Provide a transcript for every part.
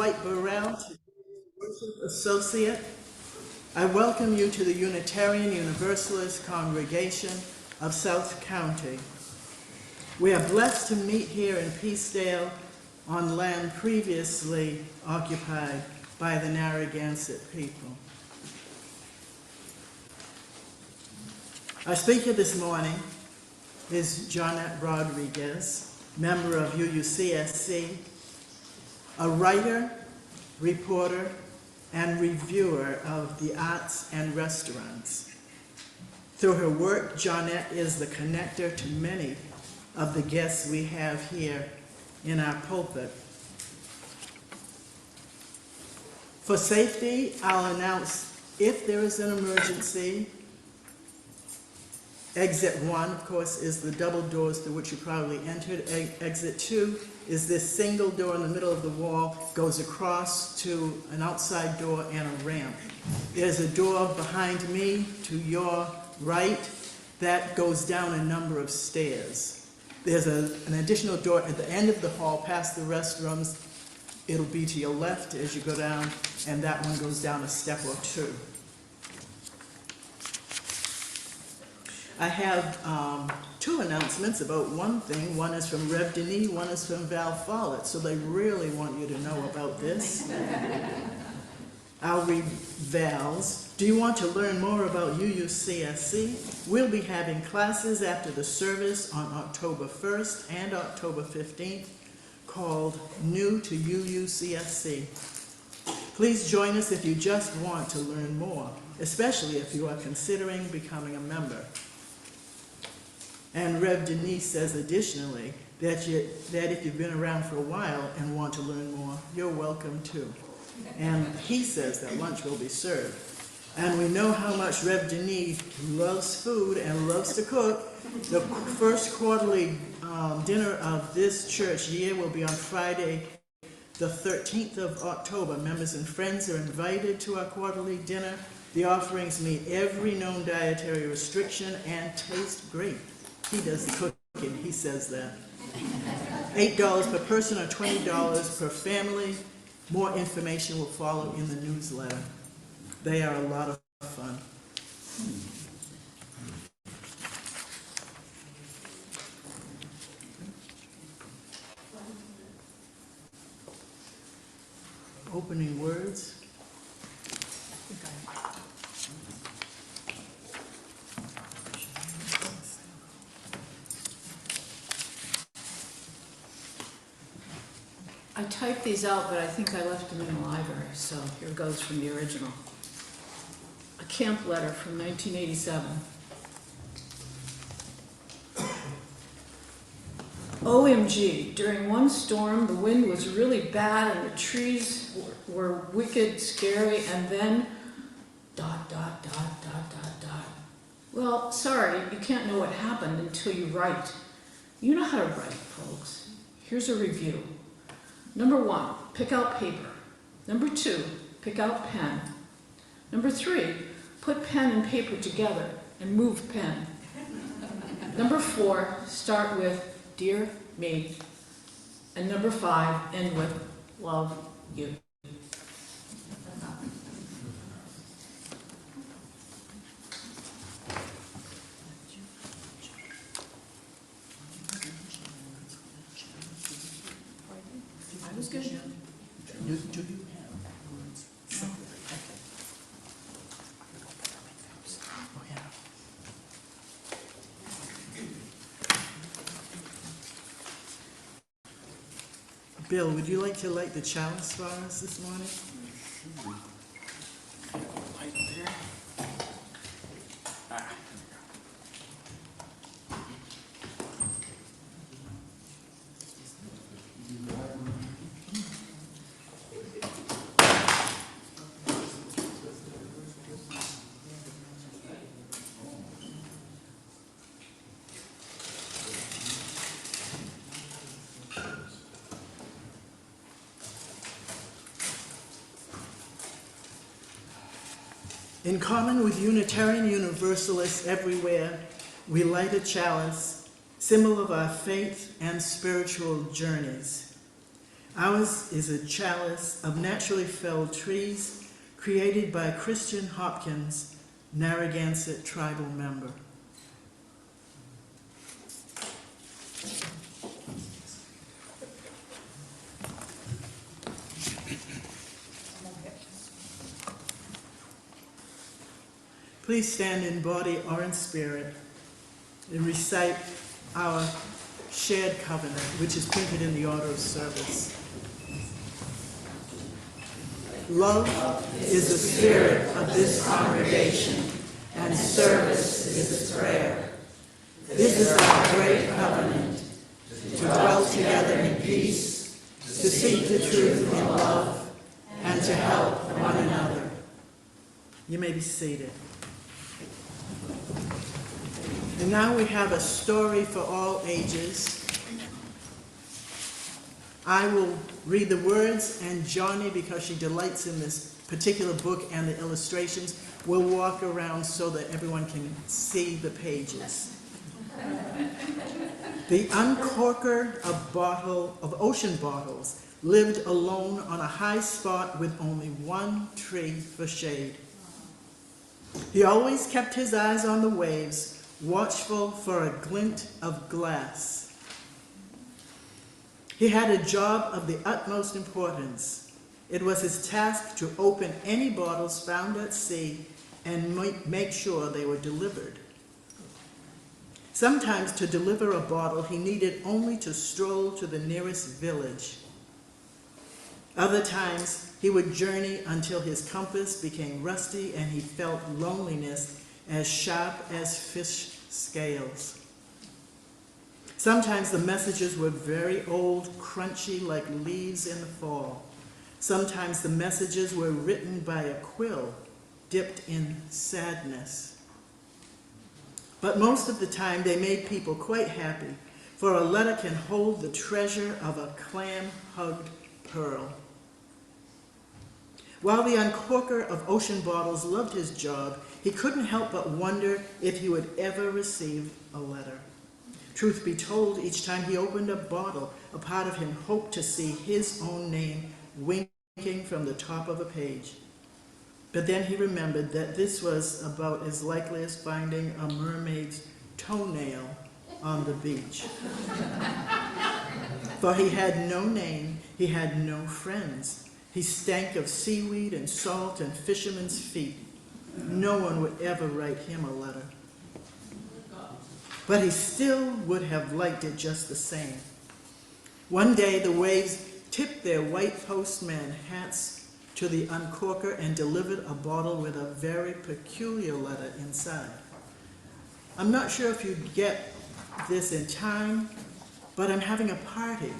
Whyte Burrell, Worship Associate. I welcome you to the Unitarian Universalist Congregation of South County. We are blessed to meet here in Peacedale on land previously occupied by the Narragansett people. Our speaker this morning is Johnette Rodriguez, member of UUCSC, a writer, reporter, and reviewer of the arts and restaurants. Through her work, Johnette is the connector to many of the guests we have here in our pulpit. For safety, I'll announce if there is an emergency. Exit 1, of course, is the double doors through which you probably entered. Exit 2 is this single door in the middle of the wall, goes across to an outside door and a ramp. There's a door behind me to your right that goes down a number of stairs. There's an additional door at the end of the hall past the restrooms. It'll be to your left as you go down, and that one goes down a step or two. I have two announcements about one thing. One is from Rev Denis, one is from Val Follett, so they really want you to know about this. I'll read Val's. Do you want to learn more about UUCSC? We'll be having classes after the service on October 1st and October 15th called New to UUCSC. Please join us if you just want to learn more, especially if you are considering becoming a member. And Rev Denis says additionally that if you've been around for a while and want to learn more, you're welcome too. And he says that lunch will be served. And we know how much Rev Denis loves food and loves to cook. The first quarterly dinner of this church year will be on Friday, the 13th of October. Members and friends are invited to our quarterly dinner. The offerings meet every known dietary restriction and taste great. He does the cooking, he says that. $8 per person or $20 per family. More information will follow in the newsletter. They are a lot of fun. Opening words. I typed these out, but I think I left them in the library, so here goes from the original. A camp letter from 1987. OMG, during one storm, the wind was really bad and the trees were wicked, scary, and then ... Well, sorry, you can't know what happened until you write. You know how to write, folks. Here's a review. Number 1, pick out paper. Number 2, pick out pen. Number 3, put pen and paper together and move pen. Number 4, start with dear me. And number 5, end with love you. I was good. Do you have words separate? Oh, yeah. Bill, would you like to light the chalice for us this morning? Light there. In common with Unitarian Universalists everywhere, we light a chalice, symbol of our faith and spiritual journeys. Ours is a chalice of naturally felled trees created by Christian Hopkins, Narragansett tribal member. Please stand in body or in spirit and recite our shared covenant, which is printed in the order of service. Love is the spirit of this congregation, and service is its prayer. This is our great covenant, to dwell together in peace, to seek the truth in love, and to help one another. You may be seated. And now we have a story for all ages. I will read the words, and Johnnie, because she delights in this particular book and the illustrations, will walk around so that everyone can see the pages. The uncorker of ocean bottles lived alone on a high spot with only one tree for shade. He always kept his eyes on the waves, watchful for a glint of glass. He had a job of the utmost importance. It was his task to open any bottles found at sea and make sure they were delivered. Sometimes to deliver a bottle, he needed only to stroll to the nearest village. Other times, he would journey until his compass became rusty and he felt loneliness as sharp as fish scales. Sometimes the messages were very old, crunchy like leaves in the fall. Sometimes the messages were written by a quill dipped in sadness. But most of the time they made people quite happy, for a letter can hold the treasure of a clam-hugged pearl. While the uncorker of ocean bottles loved his job, he couldn't help but wonder if he would ever receive a letter. Truth be told, each time he opened a bottle, a part of him hoped to see his own name winking from the top of a page. But then he remembered that this was about as likely as finding a mermaid's toenail on the beach. For he had no name, he had no friends. He stank of seaweed and salt and fishermen's feet. No one would ever write him a letter. But he still would have liked it just the same. One day the waves tipped their white postman hats to the uncorker and delivered a bottle with a very peculiar letter inside. I'm not sure if you get this in time, but I'm having a party.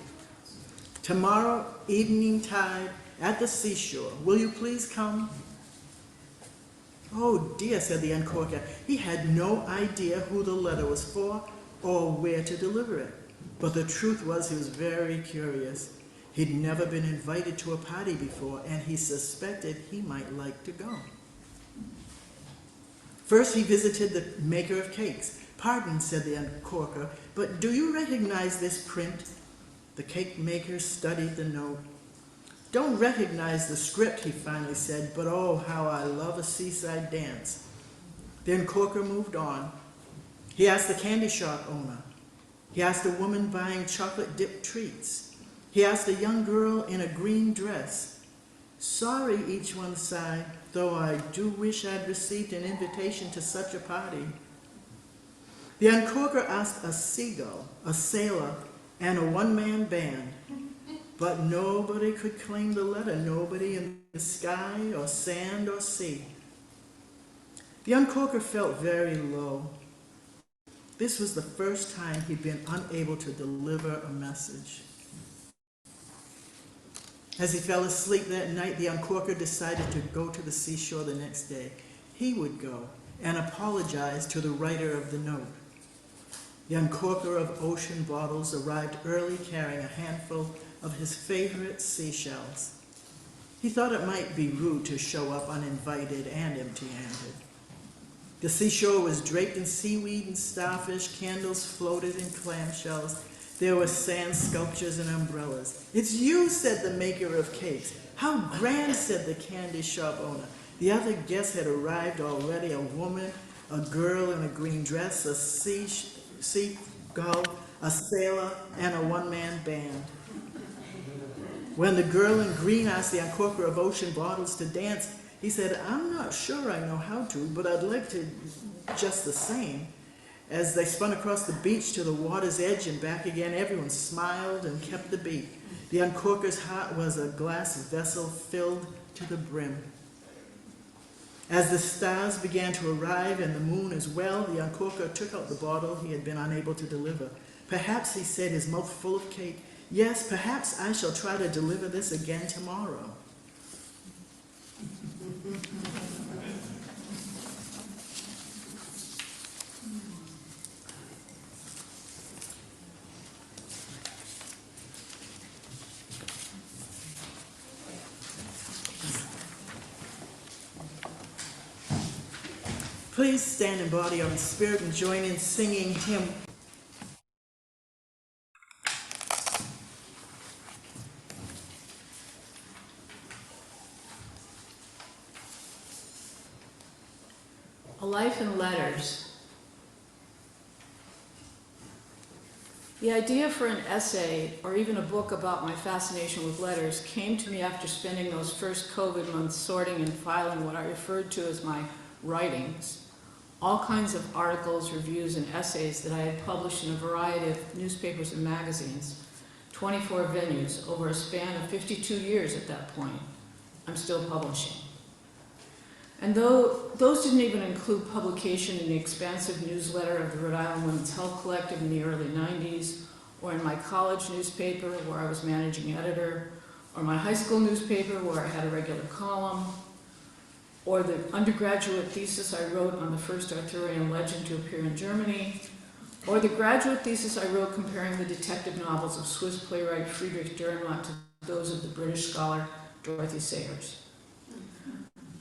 Tomorrow evening tide at the seashore. Will you please come? Oh dear, said the uncorker. He had no idea who the letter was for or where to deliver it. But the truth was he was very curious. He'd never been invited to a party before, and he suspected he might like to go. First he visited the maker of cakes. Pardon, said the uncorker, but do you recognize this print? The cake maker studied the note. Don't recognize the script, he finally said, but oh, how I love a seaside dance. The uncorker moved on. He asked the candy shop owner. He asked a woman buying chocolate-dipped treats. He asked a young girl in a green dress. Sorry, each one sighed, though I do wish I'd received an invitation to such a party. The uncorker asked a seagull, a sailor, and a one-man band. But nobody could claim the letter, nobody in the sky or sand or sea. The uncorker felt very low. This was the first time he'd been unable to deliver a message. As he fell asleep that night, the uncorker decided to go to the seashore the next day. He would go and apologize to the writer of the note. The uncorker of ocean bottles arrived early carrying a handful of his favorite seashells. He thought it might be rude to show up uninvited and empty-handed. The seashore was draped in seaweed and starfish, candles floated in clamshells, There were sand sculptures and umbrellas. "It's you," said the maker of cakes. "How grand," said the candy shop owner. The other guests had arrived already, a woman, a girl in a green dress, a seagull, a sailor, and a one-man band. When the girl in green asked the uncorker of ocean bottles to dance, he said, "I'm not sure I know how to, but I'd like to just the same." As they spun across the beach to the water's edge and back again, everyone smiled and kept the beat. The uncorker's heart was a glass vessel filled to the brim. As the stars began to arrive and the moon as well, the uncorker took out the bottle he had been unable to deliver. "Perhaps," he said, his mouth full of cake, "yes, perhaps I shall try to deliver this again tomorrow." Please stand in body or in spirit and join in singing hymn. A Life in Letters. The idea for an essay or even a book about my fascination with letters came to me after spending those first COVID months sorting and filing what I referred to as my writings, all kinds of articles, reviews, and essays that I had published in a variety of newspapers and magazines, 24 venues, over a span of 52 years at that point. I'm still publishing. And though those didn't even include publication in the expansive newsletter of the Rhode Island Women's Health Collective in the early 90s, or in my college newspaper where I was managing editor, or my high school newspaper where I had a regular column, or the undergraduate thesis I wrote on the first Arthurian legend to appear in Germany, or the graduate thesis I wrote comparing the detective novels of Swiss playwright Friedrich Dürrenmatt to those of the British scholar Dorothy Sayers.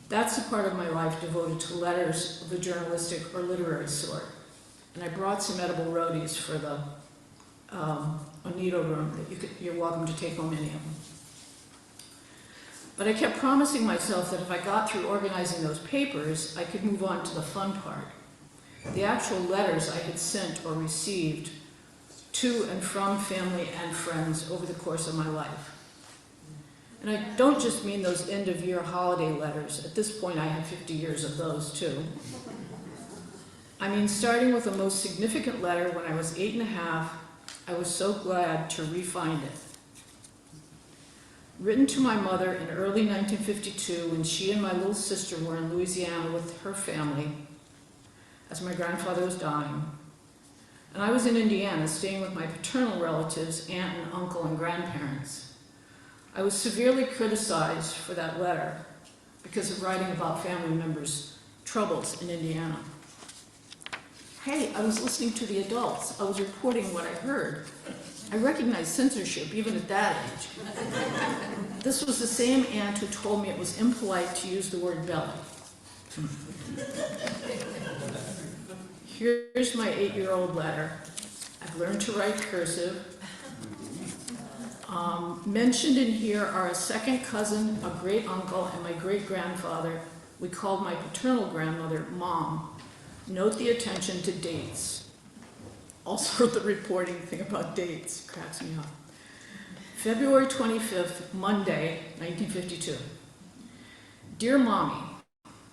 That's the part of my life devoted to letters of the journalistic or literary sort. And I brought some edible roadies for the Onedo room that you're welcome to take home any of them. But I kept promising myself that if I got through organizing those papers, I could move on to the fun part. The actual letters I had sent or received to and from family and friends over the course of my life. And I don't just mean those end-of-year holiday letters. At this point, I have 50 years of those, too. I mean, starting with the most significant letter when I was 8 and a half, I was so glad to re-find it. Written to my mother in early 1952 when she and my little sister were in Louisiana with her family as my grandfather was dying. And I was in Indiana staying with my paternal relatives, aunt and uncle and grandparents. I was severely criticized for that letter because of writing about family members' troubles in Indiana. Hey, I was listening to the adults. I was reporting what I heard. I recognized censorship even at that age. This was the same aunt who told me it was impolite to use the word belly. Here's my 8-year-old letter. I've learned to write cursive. Mentioned in here are a second cousin, a great uncle, and my great grandfather. We called my paternal grandmother Mom. Note the attention to dates. Also the reporting thing about dates cracks me up. February 25th, Monday, 1952. Dear Mommy,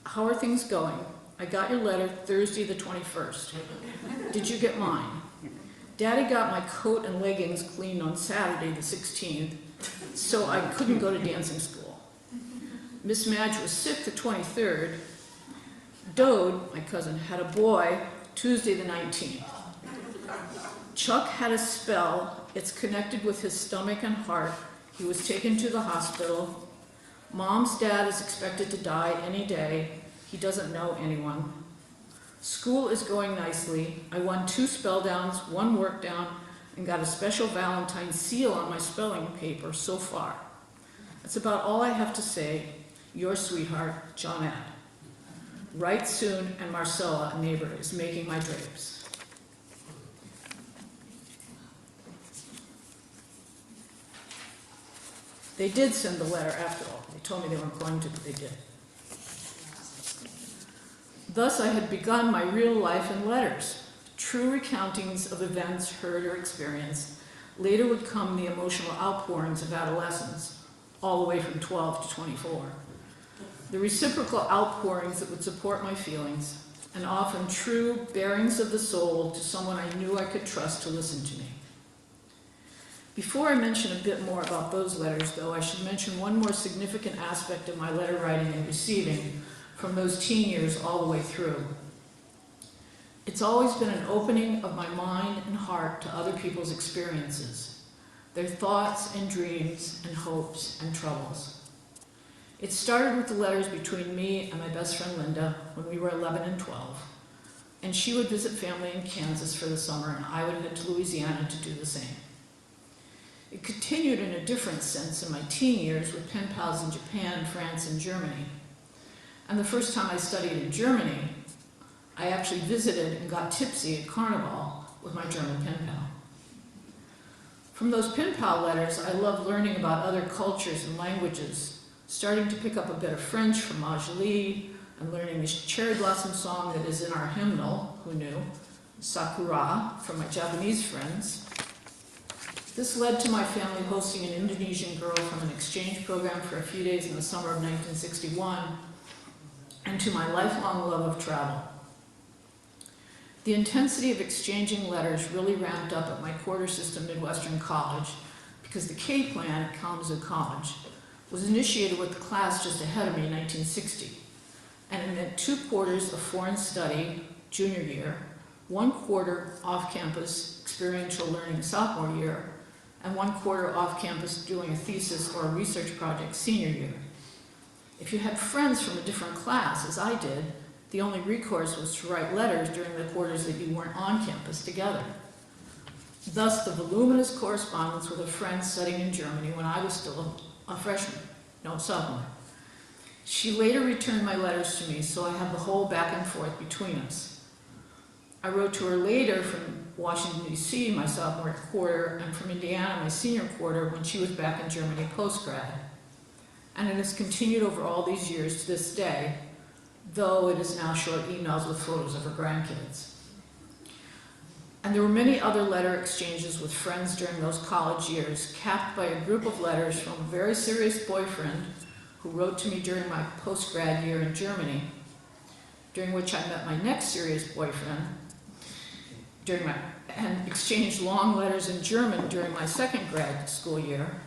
how are things going? I got your letter Thursday the 21st. Did you get mine? Daddy got my coat and leggings cleaned on Saturday the 16th, so I couldn't go to dancing school. Miss Madge was sick the 23rd. Dode, my cousin, had a boy Tuesday the 19th. Chuck had a spell. It's connected with his stomach and heart. He was taken to the hospital. Mom's dad is expected to die any day. He doesn't know anyone. School is going nicely. I won 2 spell downs, 1 work down, and got a special Valentine seal on my spelling paper so far. That's about all I have to say. Your sweetheart, Johnette. Write soon, and Marcella, a neighbor, is making my drapes. They did send the letter after all. They told me they weren't going to, but they did. Thus, I had begun my real life in letters, true recountings of events heard or experienced. Later would come the emotional outpourings of adolescence, all the way from 12 to 24. The reciprocal outpourings that would support my feelings, and often true bearings of the soul to someone I knew I could trust to listen to me. Before I mention a bit more about those letters, though, I should mention one more significant aspect of my letter writing and receiving from those teen years all the way through. It's always been an opening of my mind and heart to other people's experiences, their thoughts and dreams and hopes and troubles. It started with the letters between me and my best friend Linda when we were 11 and 12, and she would visit family in Kansas for the summer, and I would head to Louisiana to do the same. It continued in a different sense in my teen years with pen pals in Japan, France, and Germany. And the first time I studied in Germany, I actually visited and got tipsy at Carnival with my German pen pal. From those pen pal letters, I loved learning about other cultures and languages, starting to pick up a bit of French from Majoli, and learning the cherry blossom song that is in our hymnal, who knew, Sakura, from my Japanese friends. This led to my family hosting an Indonesian girl from an exchange program for a few days in the summer of 1961, and to my lifelong love of travel. The intensity of exchanging letters really ramped up at my quarter system Midwestern College because the K plan at Kalamazoo College was initiated with the class just ahead of me in 1960. And it meant 2 quarters of foreign study, junior year, 1 quarter off-campus experiential learning sophomore year, and 1 quarter off-campus doing a thesis or a research project senior year. If you had friends from a different class, as I did, the only recourse was to write letters during the quarters that you weren't on campus together. Thus, the voluminous correspondence with a friend studying in Germany when I was still a freshman, no, sophomore. She later returned my letters to me, so I have the whole back and forth between us. I wrote to her later from Washington, D.C., my sophomore quarter, and from Indiana, my senior quarter, when she was back in Germany post-grad. And it has continued over all these years to this day, though it is now short emails with photos of her grandkids. And there were many other letter exchanges with friends during those college years, capped by a group of letters from a very serious boyfriend who wrote to me during my post-grad year in Germany, during which I met my next serious boyfriend, and exchanged long letters in German during my second grad school year.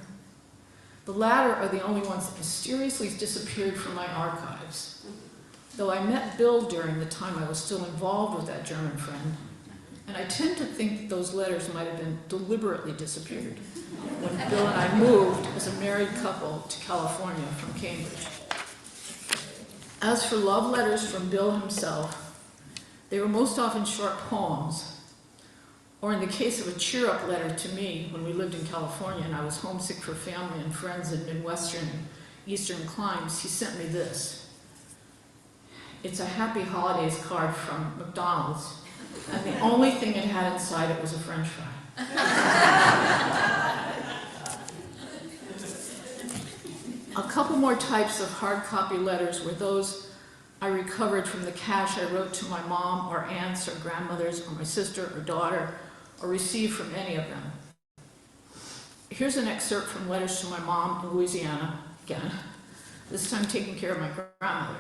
The latter are the only ones that mysteriously disappeared from my archives, though I met Bill during the time I was still involved with that German friend, and I tend to think that those letters might have been deliberately disappeared when Bill and I moved as a married couple to California from Cambridge. As for love letters from Bill himself, they were most often short poems, or in the case of a cheer-up letter to me when we lived in California and I was homesick for family and friends in Midwestern and Eastern climes, he sent me this. It's a happy holidays card from McDonald's, and the only thing it had inside it was a French fry. A couple more types of hard copy letters were those I recovered from the cache I wrote to my mom or aunts or grandmothers or my sister or daughter, or received from any of them. Here's an excerpt from letters to my mom in Louisiana, again, this time taking care of my grandmother.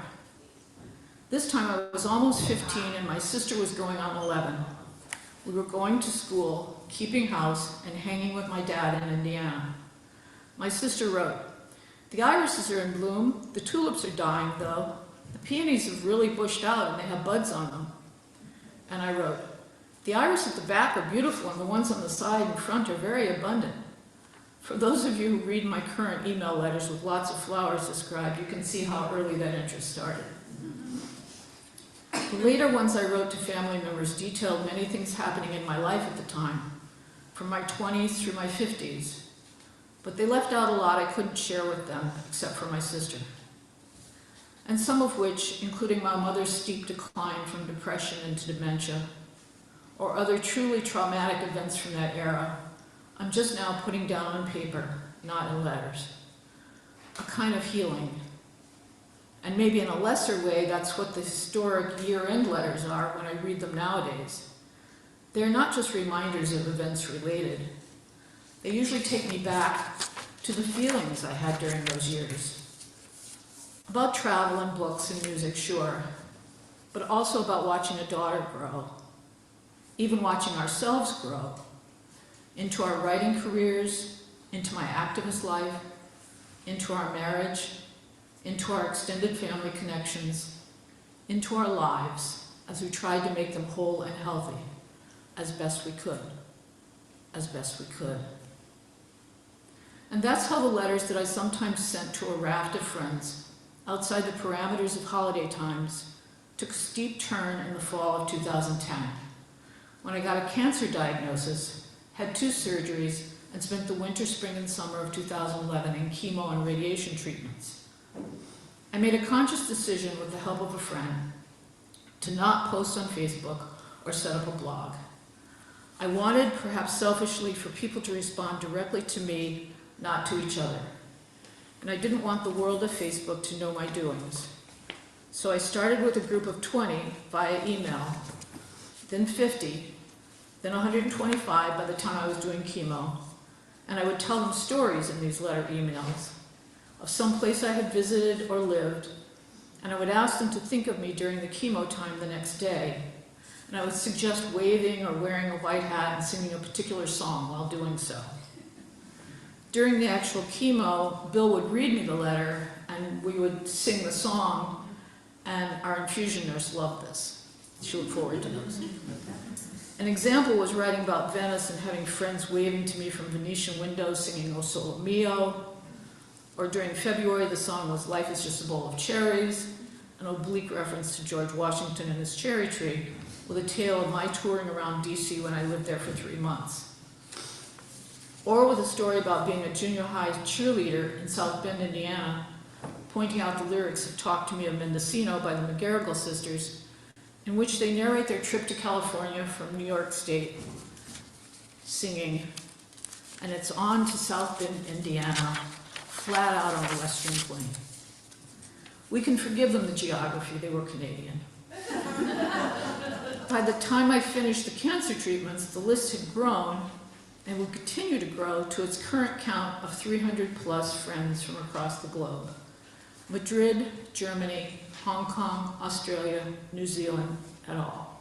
This time I was almost 15 and my sister was going on 11. We were going to school, keeping house, and hanging with my dad in Indiana. My sister wrote, "The irises are in bloom, the tulips are dying though, the peonies have really bushed out and they have buds on them." And I wrote, "The iris at the back are beautiful and the ones on the side and front are very abundant." For those of you who read my current email letters with lots of flowers described, you can see how early that interest started. The later ones I wrote to family members detailed many things happening in my life at the time, from my 20s through my 50s, but they left out a lot I couldn't share with them except for my sister. And some of which, including my mother's steep decline from depression into dementia, or other truly traumatic events from that era, I'm just now putting down on paper, not in letters. a kind of healing. And maybe in a lesser way, that's what the historic year-end letters are when I read them nowadays. They're not just reminders of events related. They usually take me back to the feelings I had during those years. About travel and books and music, sure, but also about watching a daughter grow, even watching ourselves grow into our writing careers, into my activist life, into our marriage, into our extended family connections, into our lives as we tried to make them whole and healthy as best we could, as best we could. And that's how the letters that I sometimes sent to a raft of friends outside the parameters of holiday times took a steep turn in the fall of 2010, when I got a cancer diagnosis, had 2 surgeries, and spent the winter, spring, and summer of 2011 in chemo and radiation treatments. I made a conscious decision with the help of a friend to not post on Facebook or set up a blog. I wanted, perhaps selfishly, for people to respond directly to me, not to each other. And I didn't want the world of Facebook to know my doings. So I started with a group of 20 via email, then 50, then 125 by the time I was doing chemo. And I would tell them stories in these letter emails of some place I had visited or lived, and I would ask them to think of me during the chemo time the next day. And I would suggest waving or wearing a white hat and singing a particular song while doing so. During the actual chemo, Bill would read me the letter, and we would sing the song, and our infusion nurse loved this. She looked forward to those. An example was writing about Venice and having friends waving to me from Venetian windows singing O Sole Mio. Or during February, the song was Life is Just a Bowl of Cherries, an oblique reference to George Washington and his cherry tree, with a tale of my touring around DC when I lived there for 3 months. Or with a story about being a junior high cheerleader in South Bend, Indiana, pointing out the lyrics of Talk to Me of Mendocino by the McGarrigle sisters, in which they narrate their trip to California from New York State, singing, and it's on to South Bend, Indiana, flat out on the Western Plain. We can forgive them the geography, they were Canadian. By the time I finished the cancer treatments, the list had grown and would continue to grow to its current count of 300 plus friends from across the globe. Madrid, Germany, Hong Kong, Australia, New Zealand, et al.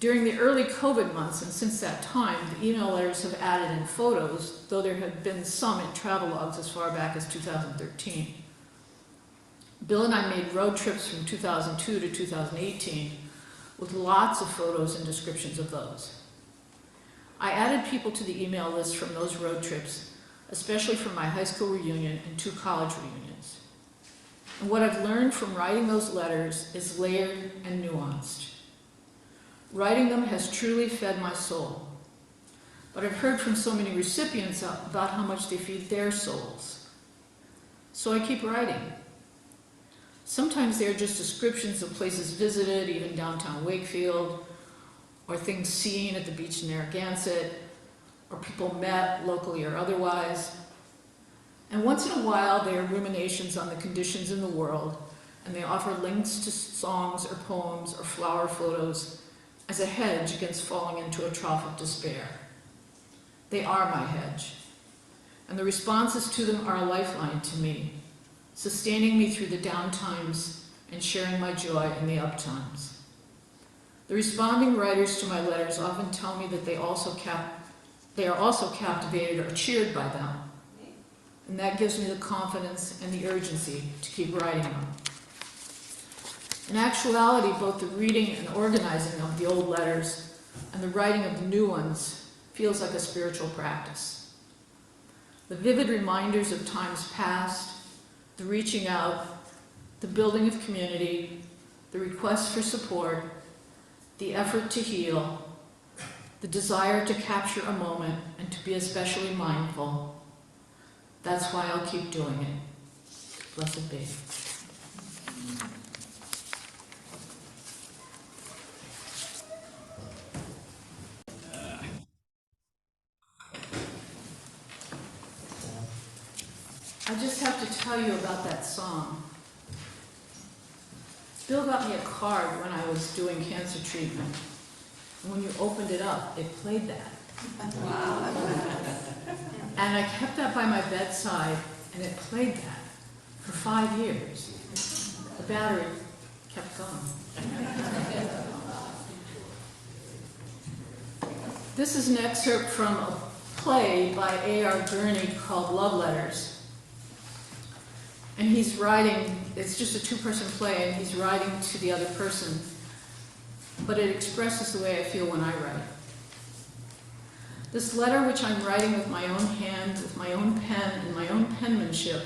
During the early COVID months, and since that time, the email letters have added in photos, though there have been some in travelogues as far back as 2013. Bill and I made road trips from 2002 to 2018 with lots of photos and descriptions of those. I added people to the email list from those road trips, especially from my high school reunion and 2 college reunions. And what I've learned from writing those letters is layered and nuanced. Writing them has truly fed my soul, but I've heard from so many recipients about how much they feed their souls. So I keep writing. Sometimes they're just descriptions of places visited, even downtown Wakefield, or things seen at the beach in Narragansett, or people met locally or otherwise. And once in a while, they are ruminations on the conditions in the world, and they offer links to songs or poems or flower photos as a hedge against falling into a trough of despair. They are my hedge, and the responses to them are a lifeline to me, sustaining me through the down times and sharing my joy in the up times. The responding writers to my letters often tell me that they are also captivated or cheered by them. And that gives me the confidence and the urgency to keep writing them. In actuality, both the reading and organizing of the old letters and the writing of the new ones feels like a spiritual practice. The vivid reminders of times past, the reaching out, the building of community, the request for support, the effort to heal, the desire to capture a moment and to be especially mindful. That's why I'll keep doing it. Blessed be. I just tell you about that song. Bill got me a card when I was doing cancer treatment. And when you opened it up, it played that. Wow. And I kept that by my bedside, and it played that for 5 years. The battery kept going. This is an excerpt from a play by A.R. Gurney called Love Letters. And he's writing, it's just a two-person play, and he's writing to the other person. But it expresses the way I feel when I write. This letter, which I'm writing with my own hand, with my own pen, and my own penmanship,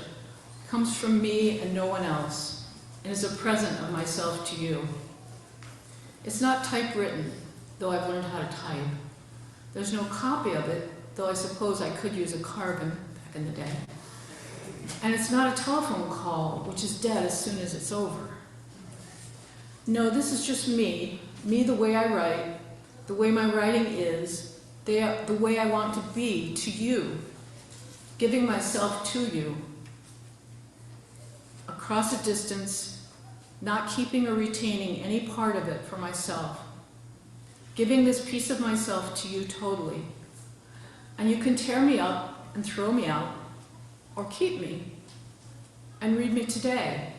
comes from me and no one else, and is a present of myself to you. It's not typewritten, though I've learned how to type. There's no copy of it, though I suppose I could use a carbon back in the day. And it's not a telephone call, which is dead as soon as it's over. No, this is just me the way I write, the way my writing is, the way I want to be to you, giving myself to you, across a distance, not keeping or retaining any part of it for myself, giving this piece of myself to you totally. And you can tear me up and throw me out, or keep me, and read me today,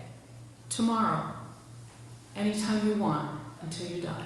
tomorrow, anytime you want, until you die.